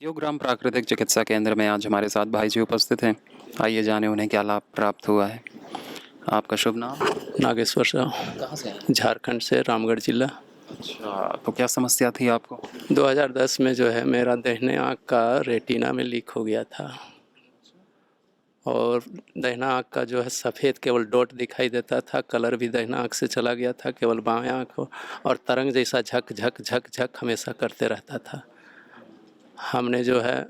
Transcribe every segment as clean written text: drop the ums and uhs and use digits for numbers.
योगराम प्राकृतिक चिकित्सा केंद्र में आज हमारे साथ भाई जी उपस्थित हैं। आइए जाने उन्हें क्या लाभ प्राप्त हुआ है। आपका शुभ नाम? नागेश्वर साहु, कहाँ से हैं? झारखंड से, रामगढ़ जिला। अच्छा, तो क्या समस्या थी आपको? 2010 में जो है मेरा दाहिने आँख का रेटिना में लीक हो गया था और दाहिना आँख का जो है सफ़ेद केवल डॉट दिखाई देता था। कलर भी दाहिना आँख से चला गया था, केवल बाएं आँख हो, और तरंग जैसा झक झक झक झक हमेशा करते रहता था। हमने जो है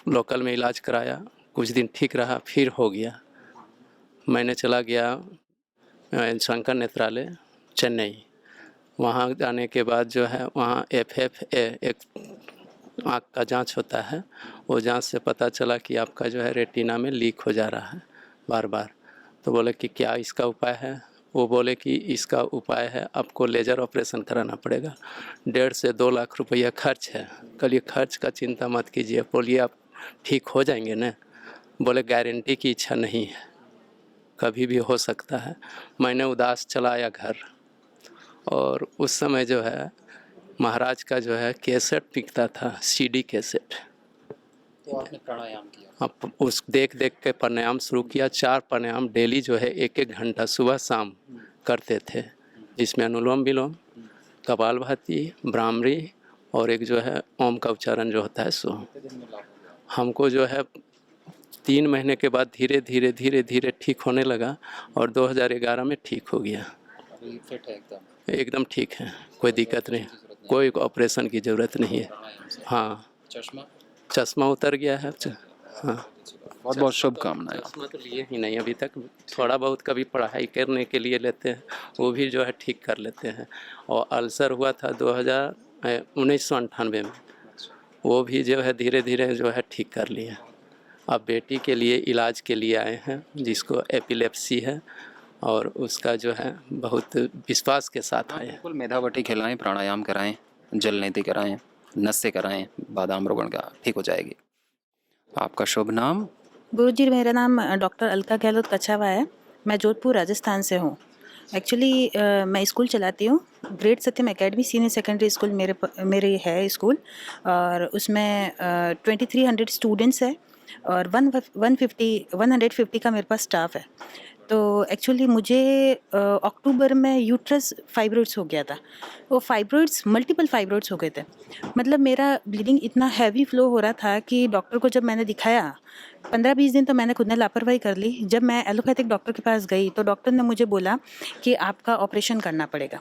लोकल में इलाज कराया, कुछ दिन ठीक रहा, फिर हो गया। मैंने चला गया शंकर नेत्रालय चेन्नई। वहाँ जाने के बाद जो है वहाँ FFA एक आँख का जांच होता है, वो जांच से पता चला कि आपका जो है रेटिना में लीक हो जा रहा है बार बार। तो बोले कि क्या इसका उपाय है? वो बोले कि इसका उपाय है आपको लेज़र ऑपरेशन कराना पड़ेगा। 1.5 से 2 लाख रुपया खर्च है। कल ये खर्च का चिंता मत कीजिए, बोलिए आप ठीक हो जाएंगे ना? बोले गारंटी की इच्छा नहीं है, कभी भी हो सकता है। मैंने उदास चला आया घर, और उस समय जो है महाराज का जो है कैसेट बिकता था, CD कैसेट। तो आपने प्राणायाम किया? अब उस देख देख के प्राणायाम शुरू किया। 4 प्राणायाम डेली जो है 1-1 घंटा सुबह शाम करते थे, जिसमें अनुलोम विलोम, कपालभाति, भ्रामरी और एक जो है ओम का उच्चारण जो होता है सो। हमको जो है 3 महीने के बाद धीरे धीरे धीरे धीरे ठीक होने लगा और 2011 में ठीक हो गया। अभी फिट है एकदम? एकदम ठीक है, कोई दिक्कत नहीं, कोई ऑपरेशन की ज़रूरत नहीं है। हाँ, चश्मा? चश्मा उतर गया है। हाँ, बहुत बहुत शुभकामनाएं। चश्मा तो लिए ही नहीं अभी तक, थोड़ा बहुत कभी पढ़ाई करने के लिए लेते हैं, वो भी जो है ठीक कर लेते हैं। और अल्सर हुआ था 1998 में, वो भी जो है धीरे धीरे जो है ठीक कर लिया। अब बेटी के लिए इलाज के लिए आए हैं, जिसको एपिलेप्सी है, और उसका जो है बहुत विश्वास के साथ आए हैं। बिल्कुल, मेधावटी खिलाएं, प्राणायाम कराएं, जल नीति कराएं, नस्य कराएं, बादाम रोगण का, ठीक हो जाएगी। आपका शुभ नाम? गुरुजी, मेरा नाम डॉक्टर अलका गहलोत कछावा है। मैं जोधपुर राजस्थान से हूँ। एक्चुअली मैं स्कूल चलाती हूँ, ग्रेट सत्यम एकेडमी सीनियर सेकेंडरी स्कूल मेरे है स्कूल, और उसमें 2300 स्टूडेंट्स है और 150 का मेरे पास स्टाफ है। तो एक्चुअली मुझे अक्टूबर में यूट्रस फाइब्रोइड्स हो गया था। वो फाइब्रोइड्स मल्टीपल फाइब्रोइड्स हो गए थे। मतलब मेरा ब्लीडिंग इतना हैवी फ्लो हो रहा था कि डॉक्टर को जब मैंने दिखाया, 15-20 दिन तो मैंने खुद ने लापरवाही कर ली। जब मैं एलोपैथिक डॉक्टर के पास गई तो डॉक्टर ने मुझे बोला कि आपका ऑपरेशन करना पड़ेगा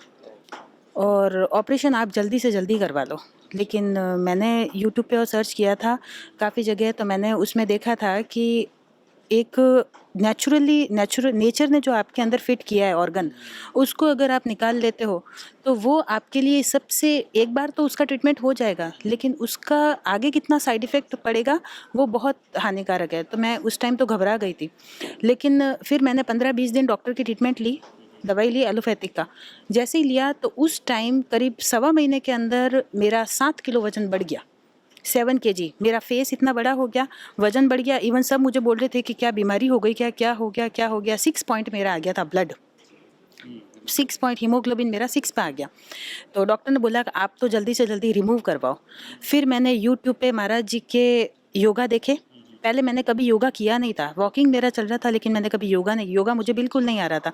और ऑपरेशन आप जल्दी से जल्दी करवा लो। लेकिन मैंने यूट्यूब पे और सर्च किया था काफ़ी जगह, तो मैंने उसमें देखा था कि एक नेचर ने जो आपके अंदर फिट किया है ऑर्गन, उसको अगर आप निकाल लेते हो तो वो आपके लिए सबसे, एक बार तो उसका ट्रीटमेंट हो जाएगा, लेकिन उसका आगे कितना साइड इफ़ेक्ट पड़ेगा वो बहुत हानिकारक है। तो मैं उस टाइम तो घबरा गई थी, लेकिन फिर मैंने 15-20 दिन डॉक्टर की ट्रीटमेंट ली, दवाई ली एलोपैथिक का। जैसे ही लिया तो उस टाइम करीब 1.25 महीने के अंदर मेरा 7 किलो वज़न बढ़ गया, 7 केजी। मेरा फेस इतना बड़ा हो गया, वजन बढ़ गया। इवन सब मुझे बोल रहे थे कि क्या बीमारी हो गई, क्या हो गया, क्या हो गया। 6 पॉइंट मेरा आ गया था ब्लड, 6 पॉइंट हीमोग्लोबिन मेरा 6 पे आ गया। तो डॉक्टर ने बोला कि आप तो जल्दी से जल्दी रिमूव करवाओ। फिर मैंने यूट्यूब पे महाराज जी के योगा देखे। पहले मैंने कभी योगा किया नहीं था, वॉकिंग मेरा चल रहा था, लेकिन मैंने कभी योगा मुझे बिल्कुल नहीं आ रहा था।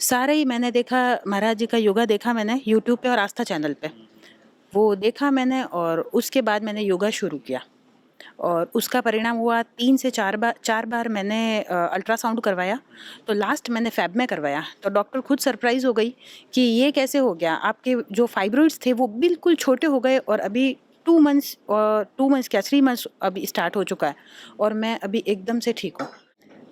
सारा ही मैंने देखा, महाराज जी का योगा देखा मैंने यूट्यूब पे और आस्था चैनल पे, वो देखा मैंने, और उसके बाद मैंने योगा शुरू किया। और उसका परिणाम हुआ 3 से 4 बार मैंने अल्ट्रासाउंड करवाया। तो लास्ट मैंने फैब में करवाया, तो डॉक्टर खुद सरप्राइज़ हो गई कि ये कैसे हो गया, आपके जो फाइब्रोइड्स थे वो बिल्कुल छोटे हो गए और अभी 2 मंथ्स और 2 मंथ्स क्या 3 मंथ्स अभी स्टार्ट हो चुका है और मैं अभी एकदम से ठीक हूँ।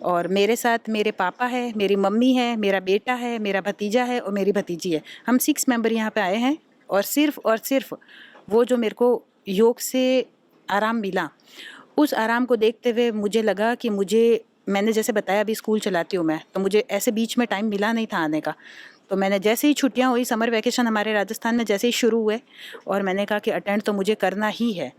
और मेरे साथ मेरे पापा है, मेरी मम्मी है, मेरा बेटा है, मेरा भतीजा है और मेरी भतीजी है। हम 6 मेंबर यहाँ पे आए हैं, और सिर्फ वो जो मेरे को योग से आराम मिला, उस आराम को देखते हुए मुझे लगा कि मैंने जैसे बताया अभी स्कूल चलाती हूँ मैं, तो मुझे ऐसे बीच में टाइम मिला नहीं था आने का। तो मैंने जैसे ही छुट्टियाँ हुई, समर वैकेशन हमारे राजस्थान में जैसे ही शुरू हुए, और मैंने कहा कि अटेंड तो मुझे करना ही है।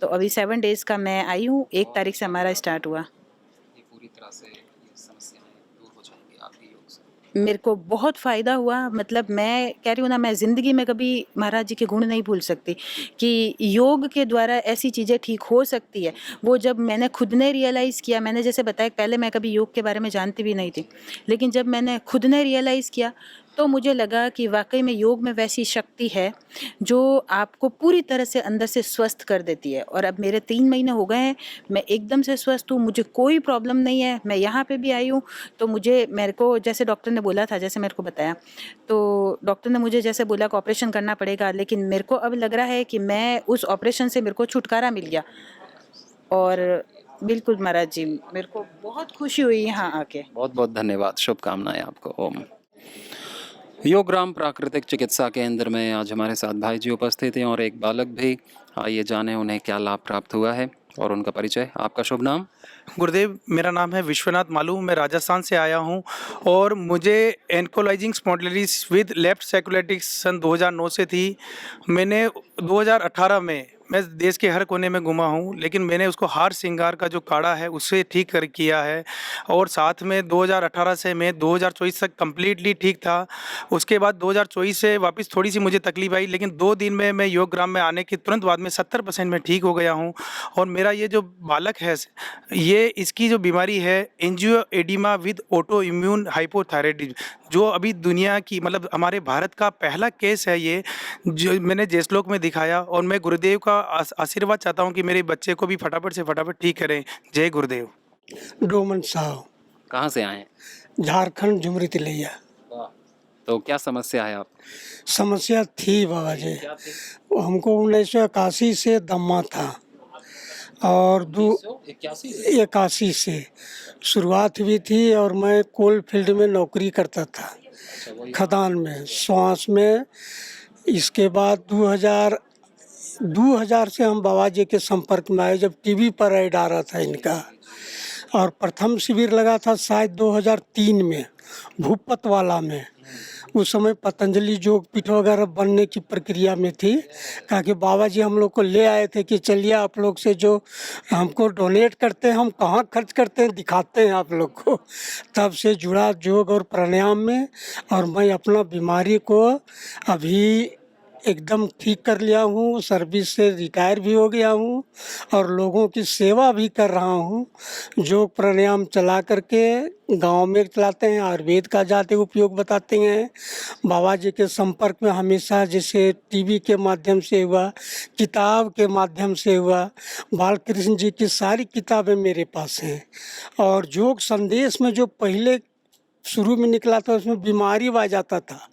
तो अभी 7 डेज़ का मैं आई हूँ, 1 तारीख से हमारा स्टार्ट हुआ। ये पूरी तरह से ये समस्याएं दूर हो जाएंगी आपके योग से। मेरे को बहुत फ़ायदा हुआ। मतलब मैं कह रही हूँ ना, मैं ज़िंदगी में कभी महाराज जी के गुण नहीं भूल सकती कि योग के द्वारा ऐसी चीज़ें ठीक हो सकती है। वो जब मैंने खुद ने रियलाइज़ किया, मैंने जैसे बताया पहले मैं कभी योग के बारे में जानती भी नहीं थी, लेकिन जब मैंने खुद ने रियलाइज़ किया तो मुझे लगा कि वाकई में योग में वैसी शक्ति है जो आपको पूरी तरह से अंदर से स्वस्थ कर देती है। और अब मेरे 3 महीने हो गए हैं, मैं एकदम से स्वस्थ हूँ, मुझे कोई प्रॉब्लम नहीं है। मैं यहाँ पे भी आई हूँ तो मेरे को जैसे डॉक्टर ने बोला था, जैसे मेरे को बताया, तो डॉक्टर ने मुझे जैसे बोला कि ऑपरेशन करना पड़ेगा, लेकिन मेरे को अब लग रहा है कि मैं उस ऑपरेशन से मेरे को छुटकारा मिल गया। और बिल्कुल महाराज जी, मेरे को बहुत खुशी हुई यहाँ आके। बहुत बहुत धन्यवाद, शुभकामनाएं आपको। ओम। योगराम प्राकृतिक चिकित्सा केंद्र में आज हमारे साथ भाई जी उपस्थित हैं और एक बालक भी। आइए जाने उन्हें क्या लाभ प्राप्त हुआ है और उनका परिचय। आपका शुभ नाम? गुरुदेव, मेरा नाम है विश्वनाथ मालू। मैं राजस्थान से आया हूं और मुझे एंकोलाइजिंग स्पॉन्डिलिटिस विद लेफ्ट सैकुलेटिक्स सन 2009 से थी। मैंने 2018 में मैं देश के हर कोने में घुमा हूं, लेकिन मैंने उसको हार श्रृंगार का जो काढ़ा है उससे ठीक कर किया है। और साथ में 2018 से मैं 2024 तक कम्प्लीटली ठीक था। उसके बाद 2024 से वापस थोड़ी सी मुझे तकलीफ आई, लेकिन 2 दिन में मैं योगग्राम में आने के तुरंत बाद में 70% में ठीक हो गया हूँ। और मेरा ये जो बालक है, ये इसकी जो बीमारी है angioedema with auto immune hypothyroidism, जो अभी दुनिया की मतलब हमारे भारत का पहला केस है ये, जो मैंने जयश्लोक में दिखाया। और मैं गुरुदेव का आशीर्वाद चाहता हूँ कि मेरे बच्चे को भी फटाफट से फटाफट ठीक करें। जय गुरुदेव। डोमन साहब, कहाँ से आए हैं? झारखंड झुमरी तिलैया। तो क्या समस्या है आप? समस्या थी बाबा जी, हमको 1981 से दम्मा था और 81 से शुरुआत हुई थी। और मैं कोल फील्ड में नौकरी करता था, खदान में, श्वास में। इसके बाद 2000 से हम बाबा जी के संपर्क में आए, जब टीवी पर ऐड आ रहा था इनका। और प्रथम शिविर लगा था शायद 2003 में भूपतवाला में। उस समय पतंजलि योग पीठ वगैरह बनने की प्रक्रिया में थी। कहा कि बाबा जी हम लोग को ले आए थे कि चलिए आप लोग से जो हमको डोनेट करते हैं, हम कहाँ खर्च करते हैं, दिखाते हैं आप लोग को। तब से जुड़ा योग और प्राणायाम में। और मैं अपना बीमारी को अभी एकदम ठीक कर लिया हूँ, सर्विस से रिटायर भी हो गया हूँ और लोगों की सेवा भी कर रहा हूँ। योग प्राणायाम चला करके गांव में चलाते हैं, आयुर्वेद का ज़्यादा उपयोग बताते हैं। बाबा जी के संपर्क में हमेशा, जैसे टीवी के माध्यम से हुआ, किताब के माध्यम से हुआ, बालकृष्ण जी की सारी किताबें मेरे पास हैं। और योग संदेश में जो पहले शुरू में निकला था उसमें बीमारी आ जाता था,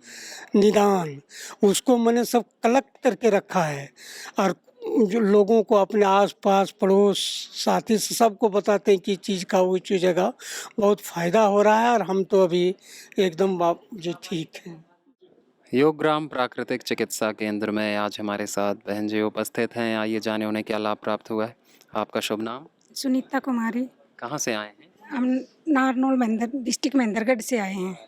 निदान, उसको मैंने सब कलेक्ट करके रखा है। और जो लोगों को अपने आस-पास, पड़ोस, साथी सबको बताते हैं कि चीज़ का वो चीज़ जगह बहुत फ़ायदा हो रहा है। और हम तो अभी एकदम जो ठीक हैं। योगग्राम प्राकृतिक चिकित्सा केंद्र में आज हमारे साथ बहन जी उपस्थित हैं। आइए जाने उन्हें क्या लाभ प्राप्त हुआ है। आपका शुभ नाम? सुनीता कुमारी। कहाँ से आए हैं? हम नारनौल डिस्ट्रिक्ट महेंद्रगढ़ से आए हैं।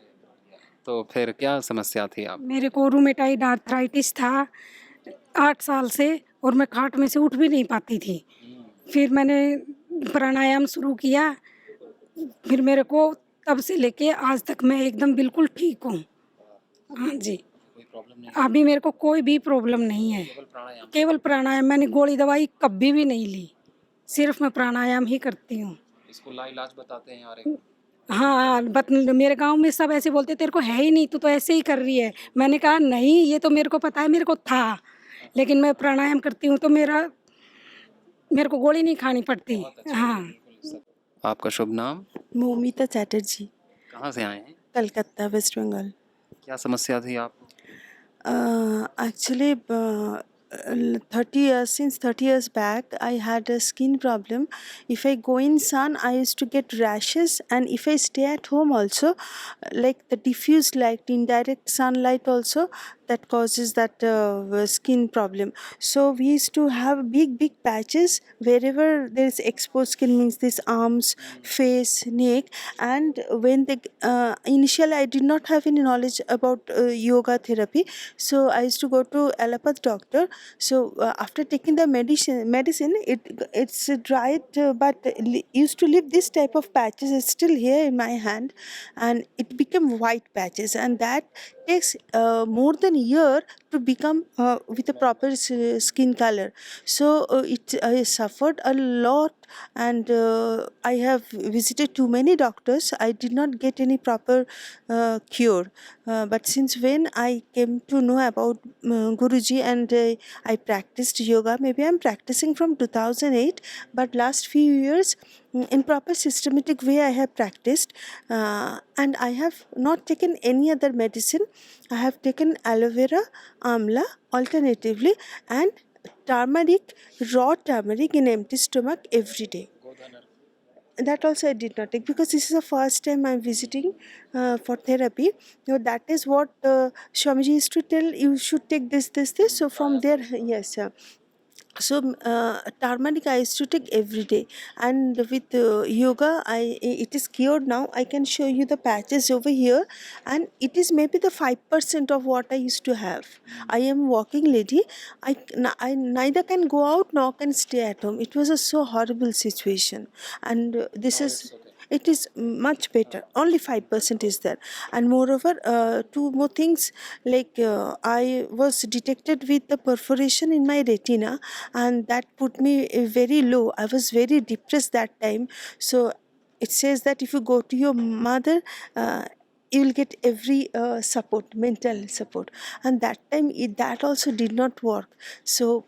तो फिर क्या समस्या थी आप? मेरे को रूमेटाइड आर्थराइटिस था 8 साल से, और मैं खाट में से उठ भी नहीं पाती थी। फिर मैंने प्राणायाम शुरू किया, फिर मेरे को तब से लेके आज तक मैं एकदम बिल्कुल ठीक हूँ। हाँ जी, अभी मेरे को कोई भी प्रॉब्लम नहीं है। केवल प्राणायाम, मैंने गोली दवाई कभी भी नहीं ली, सिर्फ मैं प्राणायाम ही करती हूँ। इसको लाइलाज बताते हैं यार। हाँ, मेरे गांव में सब ऐसे बोलते, तेरे को है ही नहीं, तू तो ऐसे ही कर रही है। मैंने कहा नहीं, ये तो मेरे को पता है, मेरे को था, लेकिन मैं प्राणायाम करती हूँ तो मेरे को गोली नहीं खानी पड़ती। हाँ। आपका शुभ नाम? मोमिता चैटर्जी, कहाँ से आए हैं? कलकत्ता, वेस्ट बंगाल। क्या समस्या थी आप? Actually, 30 years, since 30 years back, I had a skin problem. If I go in sun, I used to get rashes, and if I stay at home also, like the diffuse light, indirect sunlight also, that causes that skin problem. So we used to have big patches wherever there is exposed skin, means this arms, face, neck. And when they initially I did not have any knowledge about yoga therapy, so I used to go to allopath doctor. So after taking the medicine, it's dried, but used to leave this type of patches. It's still here in my hand, and it became white patches, and that takes more than a year to become with a proper skin color. So I suffered a lot, and I have visited too many doctors. I did not get any proper cure. But since when I came to know about Guruji, and I practiced yoga, maybe I'm practicing from 2008, but last few years in proper systematic way I have practiced, and I have not taken any other medicine. I have taken aloe vera, amla alternatively, and turmeric, raw turmeric in empty stomach every day. That also I did not take, because this is the first time I'm visiting for therapy. That is what Swamiji used to tell, you should take this. So from there, yes, so turmeric I used to take every day. And with yoga, it is cured now. I can show you the patches over here, and it is maybe the 5% of what I used to have. I am walking lady. I neither can go out nor can stay at home. It was a so horrible situation, and this is. It is much better. Only 5% is there. And moreover, two more things, like I was detected with the perforation in my retina, and that put me very low. I was very depressed that time. So it says that if you go to your mother, you will get every support, mental support. And that time that also did not work. So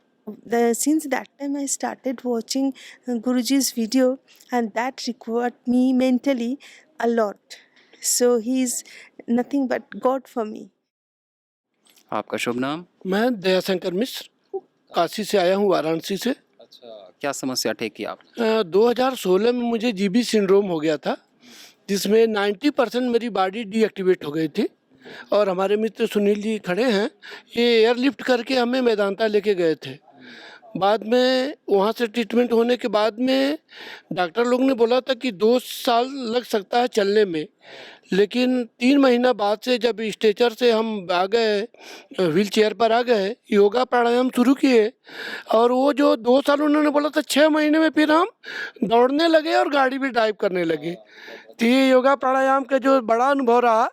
since that time I started watching Guruji's video, and that required me mentally a lot. So he is nothing but God for me. आपका शुभ नाम? मैं दयाशंकर मिश्र काशी से आया हूँ, वाराणसी से। अच्छा, क्या समस्या ठीक की आप? 2016 में मुझे जीबी सिंड्रोम हो गया था, जिसमें 90% मेरी बॉडी डीएक्टिवेट हो गई थी। और हमारे मित्र सुनील जी खड़े हैं, ये एयरलिफ्ट करके हमें मैदानता लेके गए थे। बाद में वहाँ से ट्रीटमेंट होने के बाद में डॉक्टर लोग ने बोला था कि 2 साल लग सकता है चलने में, लेकिन 3 महीना बाद से जब स्ट्रेचर से हम आ गए, व्हील चेयर पर आ गए, योगा प्राणायाम शुरू किए, और वो जो 2 साल उन्होंने बोला था, 6 महीने में फिर हम दौड़ने लगे और गाड़ी भी ड्राइव करने लगे। तो ये योगा प्राणायाम का जो बड़ा अनुभव रहा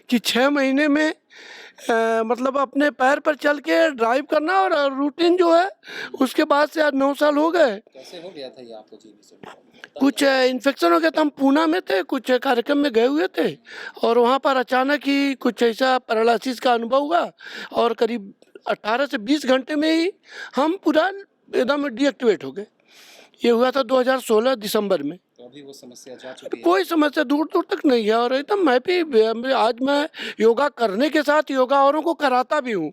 कि 6 महीने में मतलब अपने पैर पर चल के ड्राइव करना, और रूटीन जो है उसके बाद से आज 9 साल हो गए। कैसे हो गया था ये आपको जीबी सिंड्रोम? कुछ इन्फेक्शन हो गया था, हम पूना में थे, कुछ कार्यक्रम में गए हुए थे, और वहाँ पर अचानक ही कुछ ऐसा पैरालिसिस का अनुभव हुआ, और करीब 18 से 20 घंटे में ही हम पूरा एकदम डीएक्टिवेट हो गए। ये हुआ था 2016 दिसंबर में। तो अभी वो समस्या जा चुकी है? कोई समस्या दूर दूर तक नहीं है, और एकदम हैप्पी। आज मैं योगा करने के साथ योगा औरों को कराता भी हूँ,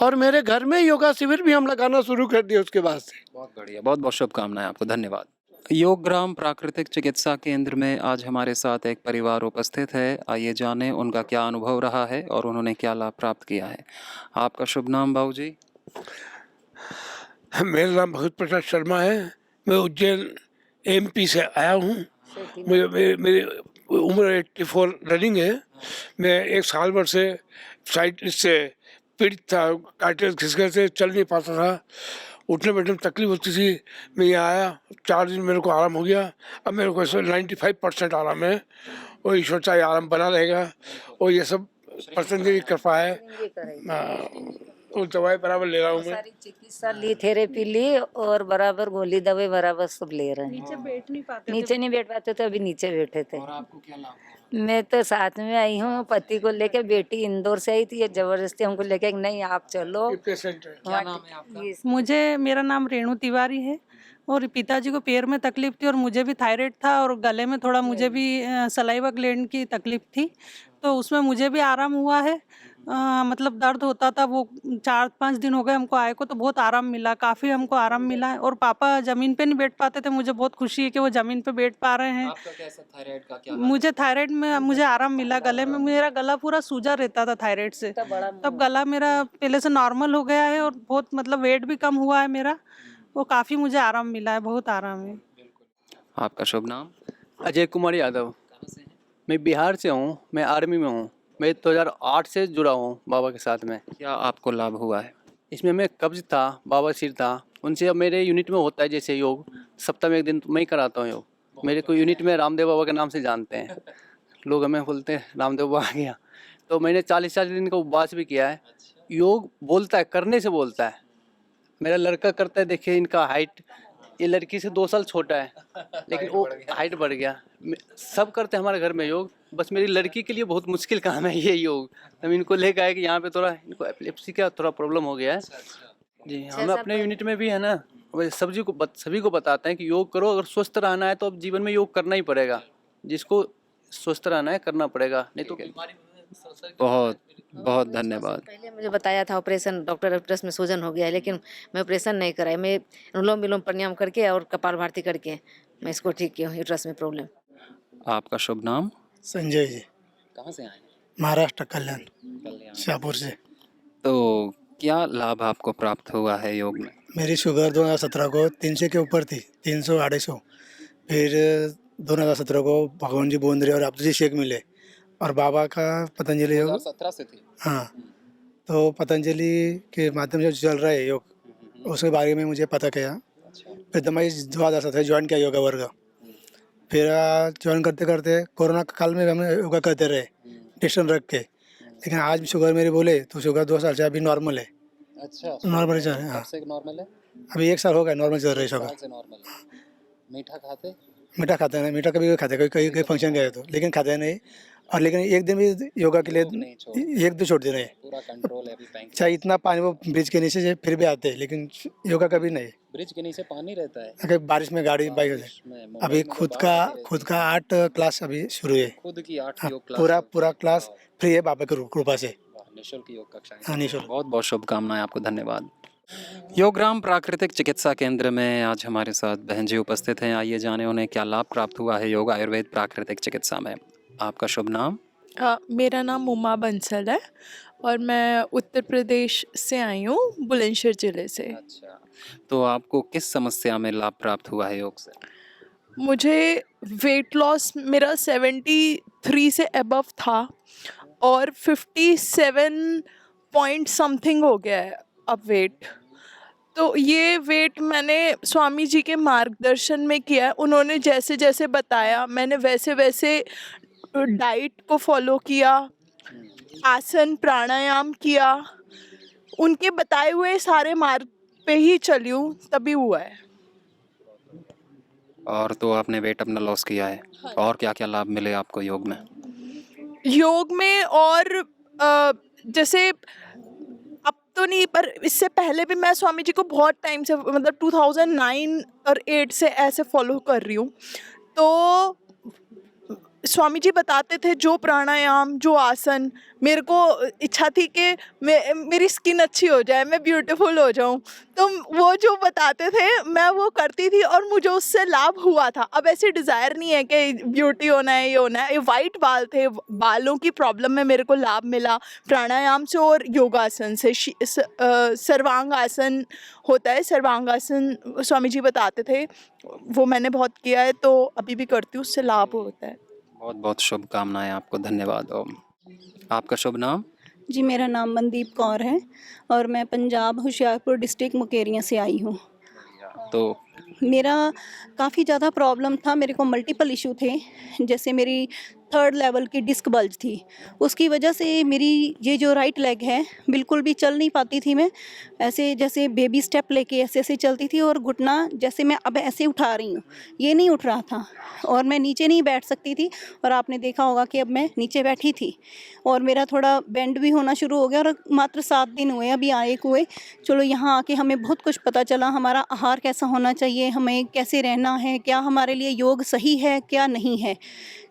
और मेरे घर में योगा शिविर भी हम लगाना शुरू कर दिया उसके बाद से। बहुत बढ़िया, बहुत बहुत शुभकामनाएं आपको, धन्यवाद। योगग्राम प्राकृतिक चिकित्सा केंद्र में आज हमारे साथ एक परिवार उपस्थित है। आइए जानें उनका क्या अनुभव रहा है और उन्होंने क्या लाभ प्राप्त किया है। आपका शुभ नाम बाबू जी? मेरा नाम भगत प्रसाद शर्मा है। मैं उज्जैन एमपी से आया हूँ। मेरी उम्र 84 रनिंग है। मैं 1 साल भर से साइटिस से पीड़ित था, कार्टिलेज घिस गए थे, चल नहीं पाता था, उठने बैठने में तकलीफ होती थी। मैं यहाँ आया, 4 दिन मेरे को आराम हो गया। अब मेरे को 95% आराम है, और ईश्वर चाहे आराम बना रहेगा। और ये सब पसंदीदा कृपा है। तो दवाई बराबर ले रहा हूँ मैं। सारी चिकित्सा ली, थेरेपी ली, और बराबर गोली दवाई बराबर सब ले रहे हैं। नीचे नहीं बैठ पाते थे, अभी नीचे बैठे थे। और आपको क्या लाभ? मैं तो साथ में आई हूँ, पति को लेके। बेटी इंदौर से आई थी, ये जबरदस्ती हमको लेके, नहीं आप चलो। पेशेंट है। क्या नाम है आपका? मेरा नाम रेणु तिवारी है, और पिताजी को पैर में तकलीफ थी, और मुझे भी थायराइड था, और गले में थोड़ा मुझे भी सलाइवा ग्लैंड की तकलीफ थी। तो उसमें मुझे भी आराम हुआ है, मतलब दर्द होता था, वो 4-5 दिन हो गए हमको आए को, तो बहुत आराम मिला, काफ़ी हमको आराम मिला है। और पापा ज़मीन पे नहीं बैठ पाते थे, मुझे बहुत खुशी है कि वो ज़मीन पे बैठ पा रहे हैं। आपका कैसा थायराइड का क्या मुझे थायराइड में मुझे आराम मिला, गले में मेरा गला पूरा सूजा रहता था थायराइड से, तब गला मेरा पहले से नॉर्मल हो गया है और बहुत मतलब वेट भी कम हुआ है मेरा, वो काफ़ी मुझे आराम मिला है, बहुत आराम है। आपका शुभ नाम? अजय कुमार यादव। कहाँ से हैं? मैं बिहार से हूँ, मैं आर्मी में हूँ। मैं 2008 से जुड़ा हूँ बाबा के साथ में। क्या आपको लाभ हुआ है? इसमें मैं कब्ज था, बाबा सिर था, उनसे अब मेरे यूनिट में होता है जैसे योग, सप्ताह में एक दिन मैं ही कराता हूँ योग। मेरे को यूनिट में रामदेव बाबा के नाम से जानते हैं लोग, हमें बोलते हैं रामदेव बाबा आ गया। तो मैंने 40 दिन का उपवास भी किया है। योग बोलता है, करने से बोलता है। मेरा लड़का करता है, देखिए इनका हाइट, ये लड़की से 2 साल छोटा है, लेकिन वो हाइट बढ़ गया। सब करते हैं हमारे घर में योग, बस मेरी लड़की के लिए बहुत मुश्किल काम है ये योग। हम इनको लेकर आए कि यहाँ पे थोड़ा इनको एपिलेप्सी का थोड़ा प्रॉब्लम हो गया है जी। हम अपने यूनिट में भी है ना, सभी को बताते हैं कि योग करो, अगर स्वस्थ रहना है तो अब जीवन में योग करना ही पड़ेगा। जिसको स्वस्थ रहना है करना पड़ेगा, नहीं तो बहुत बहुत धन्यवाद। पहले मुझे बताया था ऑपरेशन, डॉक्टर यूट्रस में सूजन हो गया है, लेकिन मैं ऑपरेशन नहीं कराई। मैं अनुलोम विलोम प्राणायाम करके और कपाल भारती करके मैं इसको ठीक किया हूँ, यूट्रस में प्रॉब्लम। आपका शुभ नाम? संजय जी, कहाँ से आए? महाराष्ट्र कल्याण, कल्याण। शाहपुर से। तो क्या लाभ आपको प्राप्त हुआ है योग में? मेरी शुगर 2017 को 300 के ऊपर थी, 300-250। फिर 2017 को भगवान जी बोंद्रे और अब्दुल शेख मिले और बाबा का पतंजलि योग। 2017 से थी? हाँ, तो पतंजलि के माध्यम से चल रहा है योग, उसके बारे में मुझे पता किया। फिर तो मैं 2017 ज्वाइन किया योगा वर्ग। फिर ज्वाइन करते करते कोरोना काल में हम योगा करते रहे डिस्टेंस रख के, लेकिन आज भी शुगर मेरी बोले तो शुगर 2 साल से अभी नॉर्मल है। अच्छा, नॉर्मल चल रहा है। हाँ, नॉर्मल है? अभी 1 साल हो गया नॉर्मल चल रही है शुगर। से नॉर्मल है। मीठा खाते? मीठा खाते हैं, मीठा कभी खाते हैं, कहीं कहीं फंक्शन गए तो, लेकिन खाते नहीं। और लेकिन एक दिन भी योगा के लिए एक दिन छोड़ दे रहे हैं। पूरा कंट्रोल है अभी। चाहे इतना पानी वो ब्रिज के नीचे से फिर भी आते हैं, लेकिन योगा कभी नहीं। ब्रिज के नीचे पानी रहता है? अगर बारिश में गाड़ी बाइक हो जाए। अभी खुद का 8 क्लास अभी शुरू है। खुद की 8 योग क्लास? पूरा क्लास फ्री है बाबा की कृपा से। निःशुल्क योग कक्षाएं। हाँ, निःशुल्क। बहुत बहुत शुभकामनाएं आपको, धन्यवाद। योगराम प्राकृतिक चिकित्सा केंद्र में आज हमारे साथ बहन जी उपस्थित हैं। आइए जाने उन्हें क्या लाभ प्राप्त हुआ है योग आयुर्वेद प्राकृतिक चिकित्सा में। आपका शुभ नाम? मेरा नाम उमा बंसल है और मैं उत्तर प्रदेश से आई हूँ, बुलंदशहर ज़िले से। अच्छा, तो आपको किस समस्या में लाभ प्राप्त हुआ है योग से? मुझे वेट लॉस मेरा 73 से अबव था और 57 पॉइंट समथिंग हो गया है अब वेट। तो ये वेट मैंने स्वामी जी के मार्गदर्शन में किया है। उन्होंने जैसे जैसे बताया मैंने वैसे वैसे डाइट को फॉलो किया, आसन प्राणायाम किया, उनके बताए हुए सारे मार्ग पे ही चली हूँ, तभी हुआ है। और तो आपने वेट अपना लॉस किया है। और क्या क्या लाभ मिले आपको योग में? योग में और जैसे अब तो नहीं, पर इससे पहले भी मैं स्वामी जी को बहुत टाइम से, मतलब 2009 और 8 से ऐसे फॉलो कर रही हूँ। तो स्वामी जी बताते थे जो प्राणायाम, जो आसन, मेरे को इच्छा थी कि मेरी स्किन अच्छी हो जाए, मैं ब्यूटीफुल हो जाऊं, तो वो जो बताते थे मैं वो करती थी और मुझे उससे लाभ हुआ था। अब ऐसी डिज़ायर नहीं है कि ब्यूटी होना है, ये होना है। ये वाइट बाल थे, बालों की प्रॉब्लम में मेरे को लाभ मिला प्राणायाम से और योगासन से। सर्वांग आसन होता है, सर्वांग आसन स्वामी जी बताते थे, वो मैंने बहुत किया है, तो अभी भी करती हूँ, उससे लाभ होता है। बहुत बहुत शुभकामनाएं आपको, धन्यवाद। ओम। आपका शुभ नाम? जी, मेरा नाम मनदीप कौर है और मैं पंजाब होशियारपुर डिस्ट्रिक्ट मुकेरियां से आई हूँ। तो मेरा काफ़ी ज़्यादा प्रॉब्लम था, मेरे को मल्टीपल इशू थे। जैसे मेरी 3rd लेवल की डिस्क बल्ज थी, उसकी वजह से मेरी ये जो राइट लेग है बिल्कुल भी चल नहीं पाती थी। मैं ऐसे जैसे बेबी स्टेप लेके ऐसे ऐसे चलती थी और घुटना जैसे मैं अब ऐसे उठा रही हूँ, ये नहीं उठ रहा था और मैं नीचे नहीं बैठ सकती थी। और आपने देखा होगा कि अब मैं नीचे बैठी थी और मेरा थोड़ा बेंड भी होना शुरू हो गया। और मात्र 7 दिन हुए अभी आए हुए। चलो यहाँ आके हमें बहुत कुछ पता चला, हमारा आहार कैसा होना चाहिए, हमें कैसे रहना है, क्या हमारे लिए योग सही है क्या नहीं है।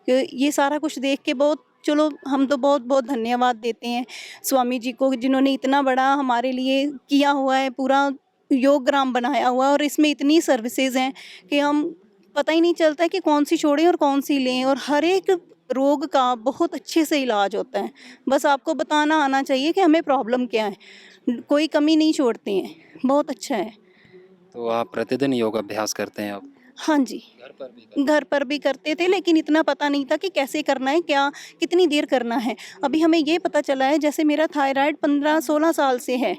ये सारा कुछ देख के बहुत चलो हम तो बहुत बहुत धन्यवाद देते हैं स्वामी जी को, जिन्होंने इतना बड़ा हमारे लिए किया हुआ है, पूरा योग ग्राम बनाया हुआ है, और इसमें इतनी सर्विसेज हैं कि हम पता ही नहीं चलता है कि कौन सी छोड़ें और कौन सी लें, और हर एक रोग का बहुत अच्छे से इलाज होता है। बस आपको बताना आना चाहिए कि हमें प्रॉब्लम क्या है, कोई कमी नहीं छोड़ते हैं, बहुत अच्छा है। तो आप प्रतिदिन योग अभ्यास करते हैं अब? हाँ जी, घर पर भी करते थे, लेकिन इतना पता नहीं था कि कैसे करना है, क्या कितनी देर करना है। अभी हमें ये पता चला है, जैसे मेरा थायराइड 15-16 साल से है,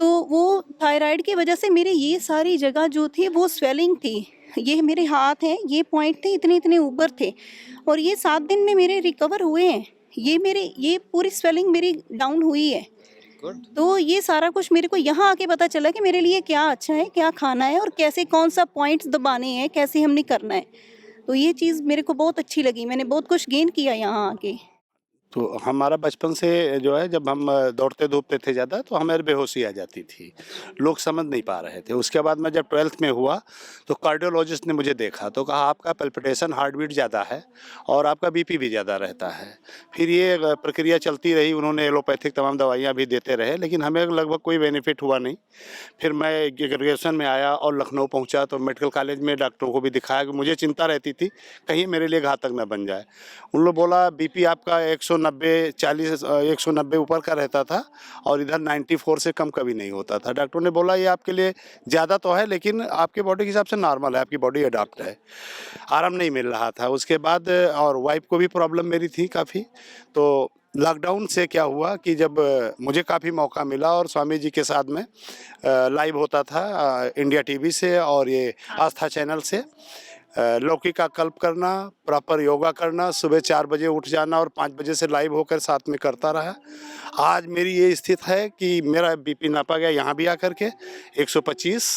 तो वो थायराइड की वजह से मेरे ये सारी जगह जो थी वो स्वेलिंग थी, ये मेरे हाथ हैं, ये पॉइंट थे, इतने इतने ऊपर थे, और ये 7 दिन में मेरे रिकवर हुए हैं। ये पूरी स्वेलिंग मेरी डाउन हुई है। तो ये सारा कुछ मेरे को यहाँ आके पता चला कि मेरे लिए क्या अच्छा है, क्या खाना है, और कैसे कौन सा पॉइंट्स दबाने हैं, कैसे हमने करना है। तो ये चीज़ मेरे को बहुत अच्छी लगी, मैंने बहुत कुछ गेन किया यहाँ आके। तो हमारा बचपन से जो है, जब हम दौड़ते धूपते थे ज़्यादा तो हमें बेहोशी आ जाती थी, लोग समझ नहीं पा रहे थे। उसके बाद मैं जब 12th में हुआ तो कार्डियोलॉजिस्ट ने मुझे देखा तो कहा आपका पल्पिटेशन, हार्ट बीट ज़्यादा है और आपका बीपी भी ज़्यादा रहता है। फिर ये प्रक्रिया चलती रही, उन्होंने एलोपैथिक तमाम दवाइयाँ भी देते रहे, लेकिन हमें लगभग कोई बेनिफिट हुआ नहीं। फिर मैं ग्रेजुएशन में आया और लखनऊ पहुँचा तो मेडिकल कॉलेज में डॉक्टरों को भी दिखाया कि मुझे चिंता रहती थी कहीं मेरे लिए घातक न बन जाए। उन लोग बोला बीपी आपका 190 ऊपर का रहता था और इधर 94 से कम कभी नहीं होता था। डॉक्टरों ने बोला ये आपके लिए ज़्यादा तो है, लेकिन आपके बॉडी के हिसाब से नॉर्मल है, आपकी बॉडी अडॉप्ट है। आराम नहीं मिल रहा था। उसके बाद और वाइफ को भी प्रॉब्लम मेरी थी काफ़ी। तो लॉकडाउन से क्या हुआ कि जब मुझे काफ़ी मौका मिला और स्वामी जी के साथ में लाइव होता था इंडिया टीवी से और ये आस्था चैनल से, लौकी का कल्प करना, प्रॉपर योगा करना, सुबह 4 बजे उठ जाना और 5 बजे से लाइव होकर साथ में करता रहा। आज मेरी ये स्थिति है कि मेरा बीपी नापा गया यहाँ भी आकर के 125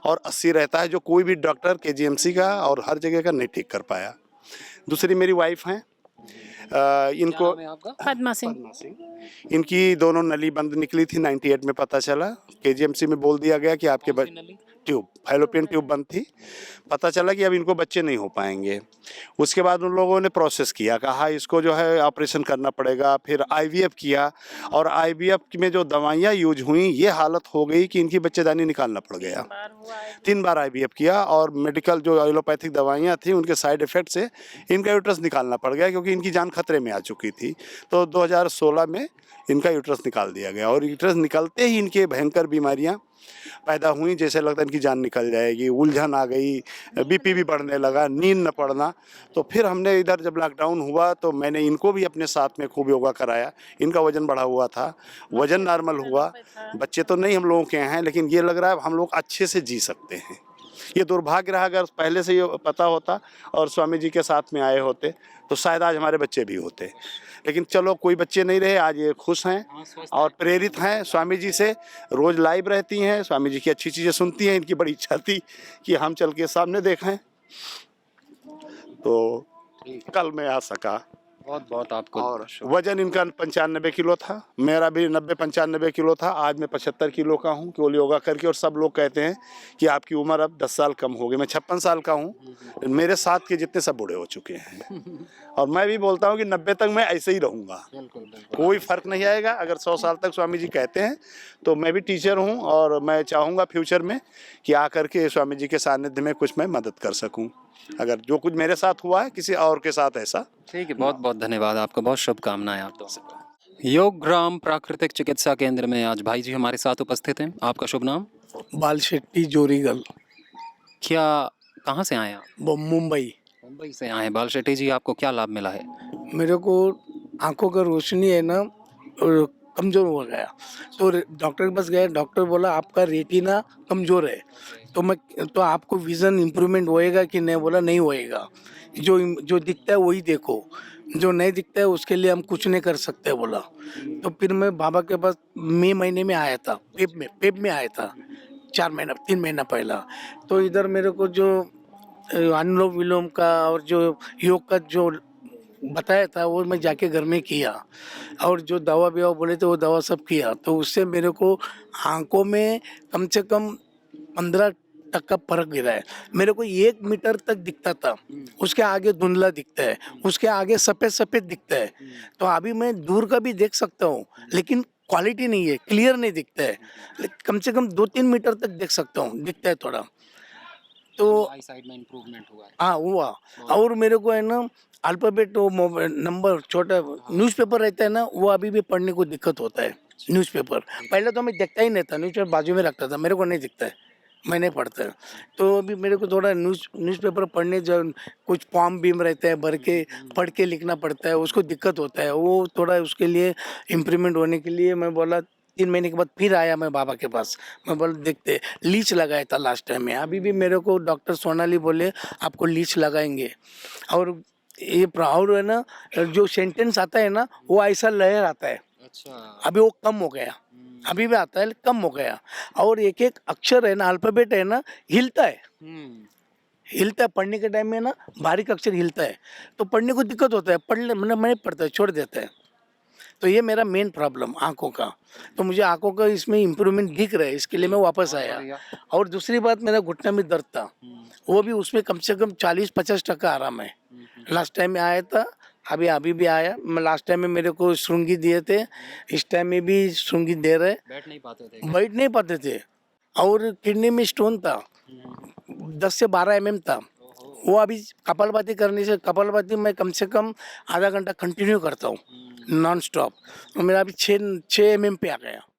और 80 रहता है, जो कोई भी डॉक्टर केजीएमसी का और हर जगह का नहीं ठीक कर पाया। दूसरी मेरी वाइफ हैं, इनको पद्मा सिंह, इनकी दोनों नली बंद निकली थी, 98 में पता चला। केजीएमसी में बोल दिया गया कि आपके ट्यूब, फैलोपियन ट्यूब बंद थी। पता चला कि अब इनको बच्चे नहीं हो पाएंगे। उसके बाद उन लोगों ने प्रोसेस किया, कहा इसको जो है ऑपरेशन करना पड़ेगा। फिर आईवीएफ किया और आईवीएफ में जो दवाइयाँ यूज हुई, ये हालत हो गई कि इनकी बच्चेदानी निकालना पड़ गया। 3 बार आईवीएफ किया और मेडिकल जो एलोपैथिक दवाइयाँ थी उनके साइड इफ़ेक्ट से इनका यूट्रस निकालना पड़ गया, क्योंकि इनकी जान खतरे में आ चुकी थी। तो 2016 में इनका यूट्रस निकाल दिया गया और यूट्रस निकलते ही इनके भयंकर बीमारियां पैदा हुई, जैसे लगता है इनकी जान निकल जाएगी। उलझन आ गई, बीपी भी बढ़ने लगा, नींद न पड़ना। तो फिर हमने इधर जब लॉकडाउन हुआ तो मैंने इनको भी अपने साथ में खूब योगा कराया। इनका वज़न बढ़ा हुआ था, वज़न नॉर्मल हुआ। बच्चे तो नहीं हम लोगों के हैं, लेकिन ये लग रहा है हम लोग अच्छे से जी सकते हैं। ये दुर्भाग्य रहा, अगर पहले से ये पता होता और स्वामी जी के साथ में आए होते तो शायद आज हमारे बच्चे भी होते। लेकिन चलो, कोई बच्चे नहीं रहे, आज ये खुश हैं और प्रेरित हैं स्वामी जी से। रोज़ लाइव रहती हैं, स्वामी जी की अच्छी चीज़ें सुनती हैं। इनकी बड़ी इच्छा थी कि हम चल के सामने देखें, तो कल मैं आ सका। बहुत बहुत आपको। और वजन इनका 95 किलो था, मेरा भी 90-95 किलो था। आज मैं 75 किलो का हूँ केवल योगा करके। और सब लोग कहते हैं कि आपकी उम्र अब 10 साल कम हो गई। मैं 56 साल का हूँ, मेरे साथ के जितने सब बूढ़े हो चुके हैं। और मैं भी बोलता हूँ कि 90 तक मैं ऐसे ही रहूँगा, कोई फ़र्क नहीं आएगा। अगर 100 साल तक स्वामी जी कहते हैं तो मैं भी टीचर हूँ और मैं चाहूँगा फ्यूचर में कि आकर के स्वामी जी के सानिध्य में कुछ मैं मदद कर सकूँ, अगर जो कुछ मेरे साथ हुआ है किसी और के साथ ऐसा। ठीक है, बहुत बहुत धन्यवाद आपका, बहुत शुभकामनाएं आप दोनों से। योग ग्राम प्राकृतिक चिकित्सा केंद्र में आज भाई जी हमारे साथ उपस्थित हैं। आपका शुभ नाम? बाल शेट्टी जोरीगल। क्या, कहाँ से आए आप? मुंबई। मुंबई से आए हैं। बाल शेट्टी जी, आपको क्या लाभ मिला है? मेरे को आंखों का रोशनी है ना कमज़ोर हो गया, तो डॉक्टर के पास गया। डॉक्टर बोला आपका रेटिना कमज़ोर है, तो आपको विज़न इम्प्रूवमेंट होएगा कि नहीं? बोला नहीं होएगा, जो दिखता है वही देखो, जो नहीं दिखता है उसके लिए हम कुछ नहीं कर सकते बोला। तो फिर मैं बाबा के पास मई महीने में आया था, पेप में आया था 3 महीना पहला। तो इधर मेरे को जो अनुलोम विलोम का और जो योग का जो बताया था वो मैं जाके घर में किया, और जो दवा बोले थे वो दवा सब किया। तो उससे मेरे को आंखों में कम से कम 15 तक का फर्क गिरा है। मेरे को 1 मीटर तक दिखता था, उसके आगे धुंधला दिखता है, उसके आगे सफ़ेद सफ़ेद दिखता है। तो अभी मैं दूर का भी देख सकता हूँ, लेकिन क्वालिटी नहीं है, क्लियर नहीं दिखता है। कम से कम 2-3 मीटर तक देख सकता हूँ, दिखता है थोड़ा। तो आई साइड में इम्प्रूवमेंट हुआ है। हाँ हुआ। और मेरे को है ना अल्फ़ाबेट वो नंबर छोटा न्यूज़पेपर रहता है ना, वो अभी भी पढ़ने को दिक्कत होता है। न्यूज़पेपर पहले तो मैं देखता ही नहीं था, न्यूज़पेपर बाजू में रखता था, मेरे को नहीं दिखता है, मैं नहीं पढ़ता। तो अभी मेरे को थोड़ा न्यूज़पेपर पढ़ने जो कुछ फॉर्म बीम रहता है भर के पढ़ के लिखना पड़ता है, उसको दिक्कत होता है। वो थोड़ा उसके लिए इम्प्रूवमेंट होने के लिए मैं बोला 3 महीने के बाद फिर आया मैं बाबा के पास। मैं बोला देखते, लीच लगाया था लास्ट टाइम में। अभी भी मेरे को डॉक्टर सोनाली बोले आपको लीच लगाएंगे। और ये और है ना जो सेंटेंस आता है ना वो ऐसा लहर आता है। अच्छा। अभी वो कम हो गया, अभी भी आता है कम हो गया। और एक एक अक्षर है ना अल्फ़ाबेट है ना हिलता है, हिलता है पढ़ने के टाइम में ना बारीक अक्षर हिलता है, तो पढ़ने को दिक्कत होता है। पढ़ने मतलब मैं पढ़ता है छोड़ देता है। तो ये मेरा मेन प्रॉब्लम आँखों का। तो मुझे आँखों का इसमें इम्प्रूवमेंट दिख रहा है, इसके लिए मैं वापस आया। और दूसरी बात मेरा घुटना में दर्द था, वो भी उसमें कम से कम 40-50% आराम है। लास्ट टाइम में आया था, अभी भी आया। मैं लास्ट टाइम में मेरे को श्रृंगी दिए थे, इस टाइम में भी श्रृंगी दे रहे। बैठ नहीं पाते थे। और किडनी में स्टोन था, 10 से 12 mm था। वो अभी कपालभाति करने से, कपालभाति मैं कम से कम आधा घंटा कंटिन्यू करता हूँ नॉन स्टॉप, मेरा अभी 6 mm पे आ गया।